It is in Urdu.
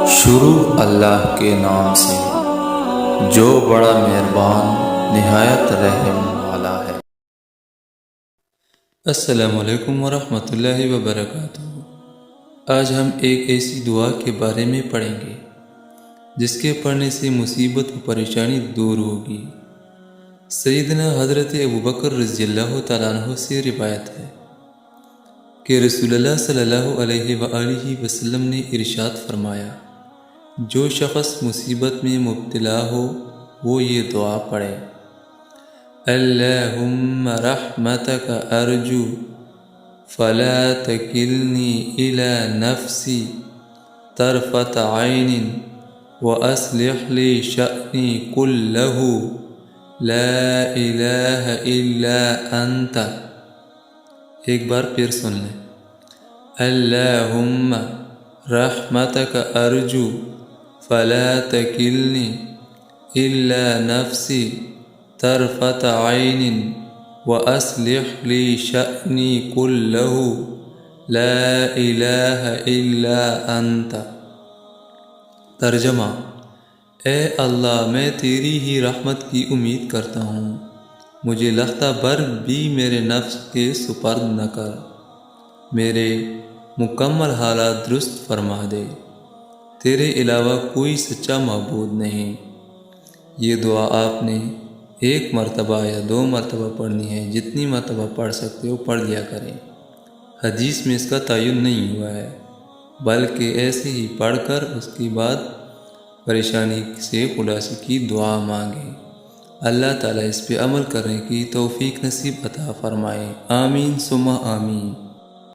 شروع اللہ کے نام سے جو بڑا مہربان نہایت رحم والا ہے۔ السلام علیکم ورحمۃ اللہ وبرکاتہ۔ آج ہم ایک ایسی دعا کے بارے میں پڑھیں گے جس کے پڑھنے سے مصیبت و پریشانی دور ہوگی۔ سیدنا حضرت ابوبکر رضی اللہ تعالیٰ عنہ سے روایت ہے کہ رسول اللہ صلی اللہ علیہ وآلہ وسلم نے ارشاد فرمایا، جو شخص مصیبت میں مبتلا ہو وہ یہ دعا پڑھے: اللہم رحمتک ارجو فلا تکلنی الی نفسی طرفۃ عین واصلح لی شأنی کلہ لا الہ الا انت۔ ایک بار پھر سن لیں، اللہم رحمتک ارجو فلا تکلنی الی نفسی طرفۃ عین واصلح لی شأنی کلہ لا الہ الا انت۔ ترجمہ: اے اللہ، میں تیری ہی رحمت کی امید کرتا ہوں، مجھے لخت بھر بھی میرے نفس کے سپرد نہ کر، میرے مکمل حالات درست فرما دے، تیرے علاوہ کوئی سچا معبود نہیں۔ یہ دعا آپ نے ایک مرتبہ یا 2 مرتبہ پڑھنی ہے، جتنی مرتبہ پڑھ سکتے ہو پڑھ لیا کریں۔ حدیث میں اس کا تعین نہیں ہوا ہے، بلکہ ایسے ہی پڑھ کر اس کے بعد پریشانی سے خلاصی کی دعا مانگیں۔ اللہ تعالیٰ اس پہ عمل کرنے کی توفیق نصیب عطا فرمائے، آمین ثم آمین۔